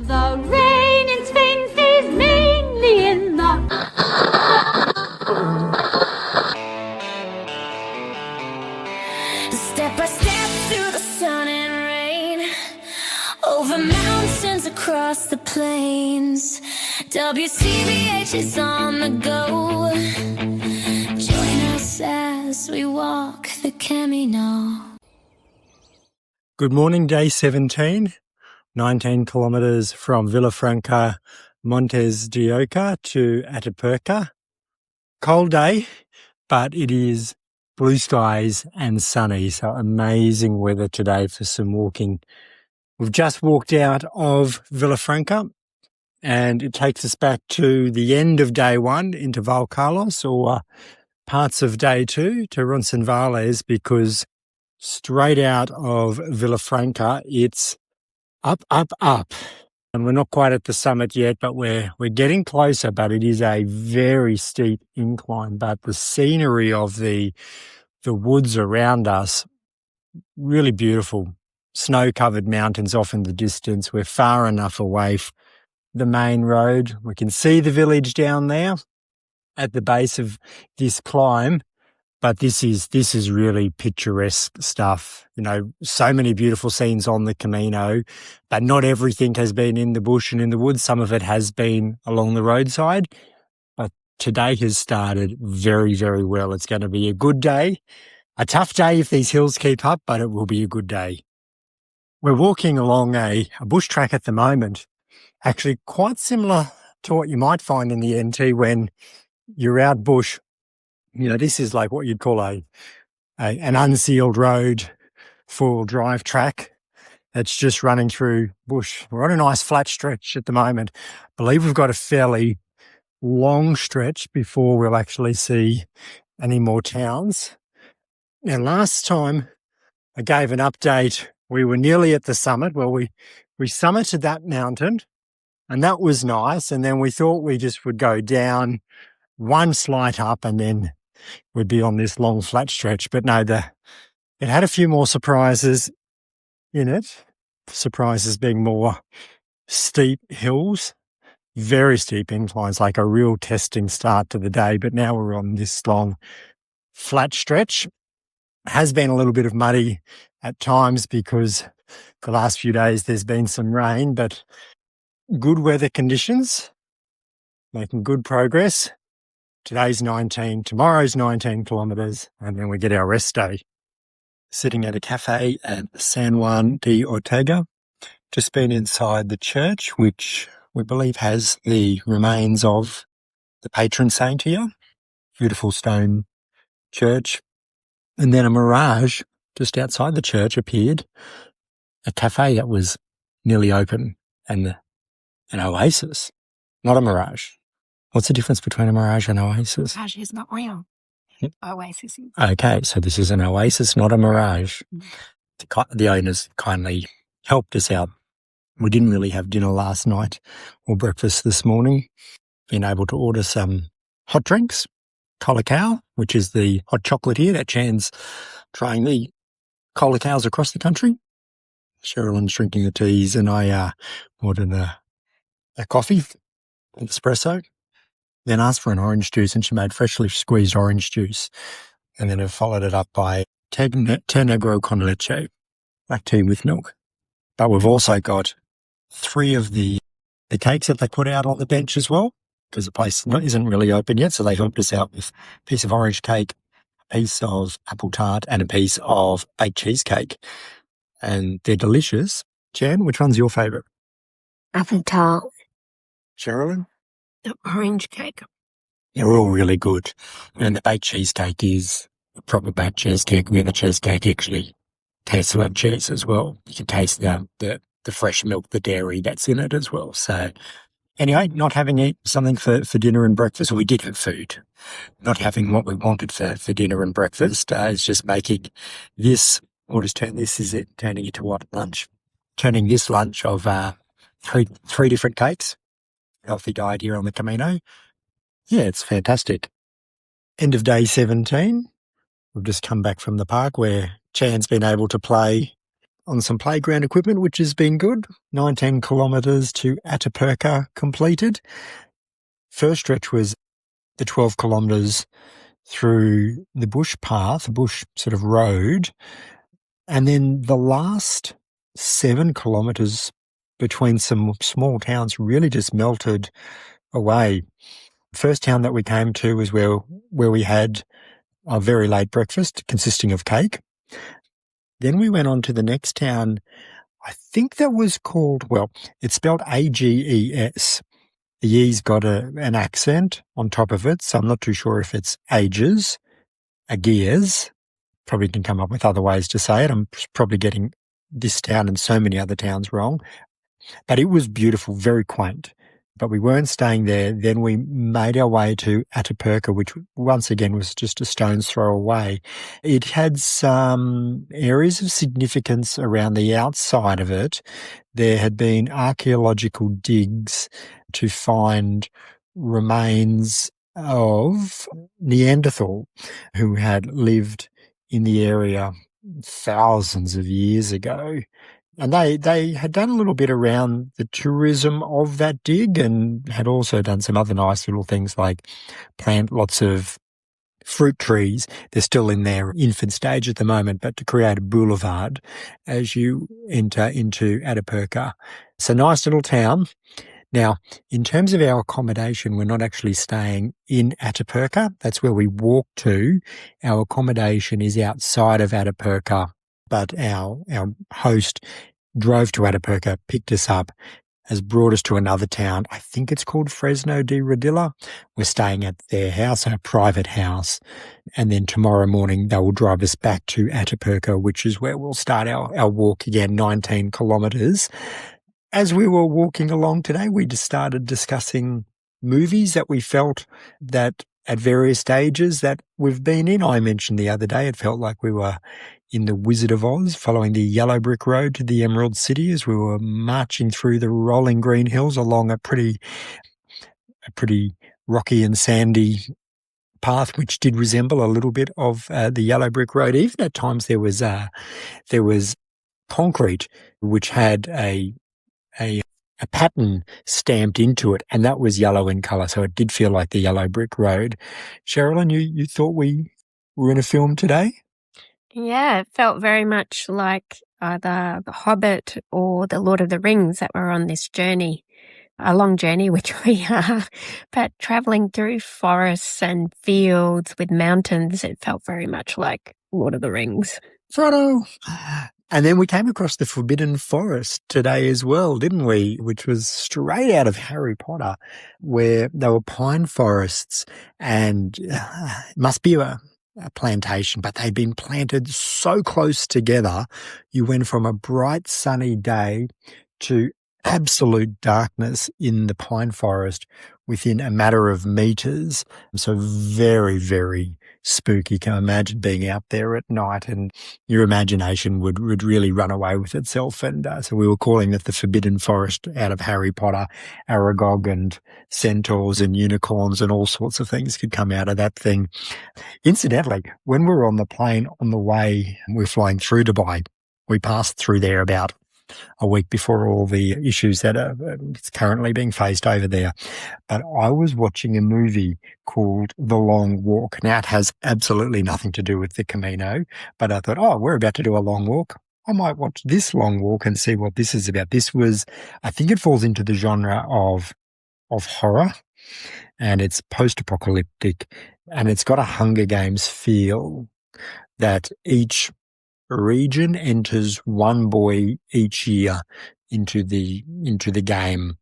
The rain in Spain stays mainly in the... Step by step through the sun and rain, over mountains, across the plains. WCBH is on the go. Join us as we walk the Camino. Good morning, day 17, 19 kilometres from Villafranca, Montes de Oca to Atapuerca. Cold day, but it is blue skies and sunny, so amazing weather today for some walking. We've just walked out of Villafranca and it takes us back to the end of day one into Valcarlos, or parts of day two to Roncesvalles, because straight out of Villafranca, it's up, up, up. And we're not quite at the summit yet, but we're getting closer, but it is a very steep incline. But the scenery of the woods around us, really beautiful. Snow-covered mountains off in the distance. We're far enough away from the main road. We can see the village down there at the base of this climb. But this is really picturesque stuff. You know, so many beautiful scenes on the Camino, but not everything has been in the bush and in the woods. Some of it has been along the roadside. But today has started very, very well. It's going to be a good day. A tough day if these hills keep up, but it will be a good day. We're walking along a bush track at the moment, actually quite similar to what you might find in the NT when you're out bush. You know, this is like what you'd call an unsealed road, four-wheel drive track that's just running through bush. We're on a nice flat stretch at the moment. I believe we've got a fairly long stretch before we'll actually see any more towns. Now, last time I gave an update, we were nearly at the summit. Well, we summited that mountain, and that was nice. And then we thought we just would go down one slight up and then we'd be on this long flat stretch. But no, it had a few more surprises in it. Surprises being more steep hills, very steep inclines, like a real testing start to the day. But now we're on this long flat stretch. It has been a little bit of muddy at times because the last few days there's been some rain, but good weather conditions, making good progress. Today's 19, tomorrow's 19 kilometres, and then we get our rest day. Sitting at a cafe at San Juan de Ortega. Just been inside the church, which we believe has the remains of the patron saint here. Beautiful stone church. And then a mirage just outside the church appeared. A cafe that was nearly open and an oasis, not a mirage. What's the difference between a mirage and oasis? Mirage is not real. Oasis is. Okay, so this is an oasis, not a mirage. The owners kindly helped us out. We didn't really have dinner last night or breakfast this morning. Been able to order some hot drinks, Colacao, which is the hot chocolate here that Chan's trying the Colacaos across the country. Sherilyn's drinking the teas, and I ordered a coffee, an espresso. Then asked for an orange juice, and she made freshly squeezed orange juice. And then I followed it up by té negro con leche, black tea with milk. But we've also got 3 of the cakes that they put out on the bench as well, because the place isn't really open yet. So they helped us out with a piece of orange cake, a piece of apple tart, and a piece of baked cheesecake. And they're delicious. Jan, which one's your favourite? Apple tart. Sherilyn? The orange cake. They're all really good. And the baked cheesecake is a proper baked cheesecake, where the cheesecake actually tastes like cheese as well. You can taste the fresh milk, the dairy that's in it as well. So anyway, not having something for dinner and breakfast. We did have food. Not having what we wanted for dinner and breakfast. It's just making this, or just turning it to what? Lunch. Turning this lunch of three different cakes. Healthy diet here on the Camino. Yeah, it's fantastic. End of day 17. We've just come back from the park where Chan's been able to play on some playground equipment, which has been good. 19 kilometres to Atapuerca completed. First stretch was the 12 kilometres through the bush path, the bush sort of road. And then the last 7 kilometres between some small towns really just melted away. First town that we came to was where we had a very late breakfast consisting of cake. Then we went on to the next town. I think that was called, well, it's spelled Ages. The E's got an accent on top of it, so I'm not too sure if it's Ages, Ageas. Probably can come up with other ways to say it. I'm probably getting this town and so many other towns wrong. But it was beautiful, very quaint. But we weren't staying there. Then we made our way to Atapuerca, which once again was just a stone's throw away. It had some areas of significance around the outside of it. There had been archaeological digs to find remains of Neanderthal who had lived in the area thousands of years ago. And they had done a little bit around the tourism of that dig and had also done some other nice little things like plant lots of fruit trees. They're still in their infant stage at the moment, but to create a boulevard as you enter into Atapuerca. It's a nice little town. Now, in terms of our accommodation, we're not actually staying in Atapuerca. That's where we walk to. Our accommodation is outside of Atapuerca, but our host drove to Atapuerca, picked us up, has brought us to another town. I think it's called Fresno de Rodilla. We're staying at their house, a private house. And then tomorrow morning, they will drive us back to Atapuerca, which is where we'll start our walk again, 19 kilometres. As we were walking along today, we just started discussing movies that we felt that at various stages that we've been in. I mentioned the other day, it felt like we were in The Wizard of Oz, following the yellow brick road to the Emerald City as we were marching through the rolling green hills along a pretty rocky and sandy path, which did resemble a little bit of the yellow brick road. Even at times there was concrete which had a pattern stamped into it, and that was yellow in colour, so it did feel like the yellow brick road. Sherilyn, you thought we were in a film today? Yeah, it felt very much like either The Hobbit or The Lord of the Rings that were on this journey, a long journey, which we are, but travelling through forests and fields with mountains, it felt very much like Lord of the Rings. Frodo! And then we came across the Forbidden Forest today as well, didn't we? Which was straight out of Harry Potter, where there were pine forests and it must be a plantation, but they'd been planted so close together. You went from a bright sunny day to absolute darkness in the pine forest within a matter of meters. So very, very spooky. Can you imagine being out there at night and your imagination would really run away with itself. And so we were calling it the Forbidden Forest out of Harry Potter. Aragog and centaurs and unicorns and all sorts of things could come out of that thing. Incidentally, when we were on the plane on the way, we were flying through Dubai. We passed through there about a week before all the issues that are currently being faced over there. But I was watching a movie called The Long Walk. Now, it has absolutely nothing to do with the Camino, but I thought, we're about to do a long walk. I might watch this long walk and see what this is about. This was, I think it falls into the genre of horror, and it's post-apocalyptic, and it's got a Hunger Games feel that each region enters one boy each year into the game.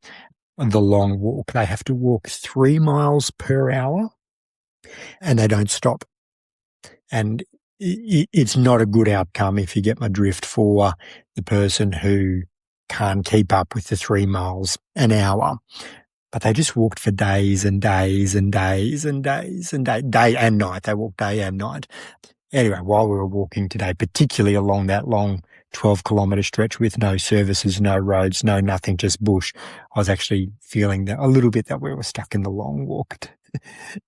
The long walk. They have to walk 3 miles per hour and they don't stop. And it's not a good outcome, if you get my drift, for the person who can't keep up with the 3 miles an hour. But they just walked for days and days and days and days and day and night. They walked day and night. Anyway, while we were walking today, particularly along that long 12-kilometre stretch with no services, no roads, no nothing, just bush, I was actually feeling a little bit that we were stuck in the long walk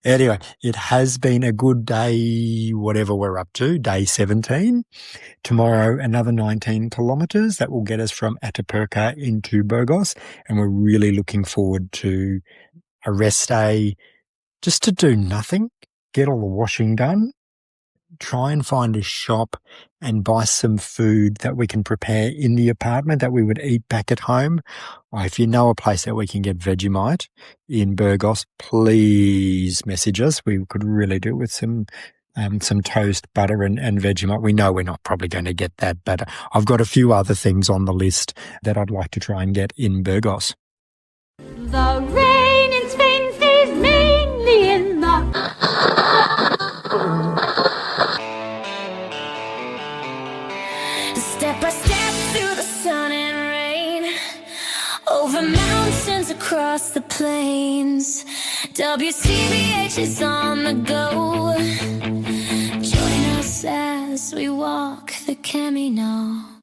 Anyway, it has been a good day, whatever we're up to, day 17. Tomorrow, another 19 kilometres. That will get us from Atapuerca into Burgos. And we're really looking forward to a rest day just to do nothing, get all the washing done, try and find a shop and buy some food that we can prepare in the apartment that we would eat back at home. Or if you know a place that we can get Vegemite in Burgos, please message us. We could really do with some toast, butter and Vegemite. We know we're not probably going to get that, but I've got a few other things on the list that I'd like to try and get in Burgos. The rain in Spain stays mainly in the... Step by step through the sun and rain, over mountains, across the plains. WCBH is on the go. Join us as we walk the Camino.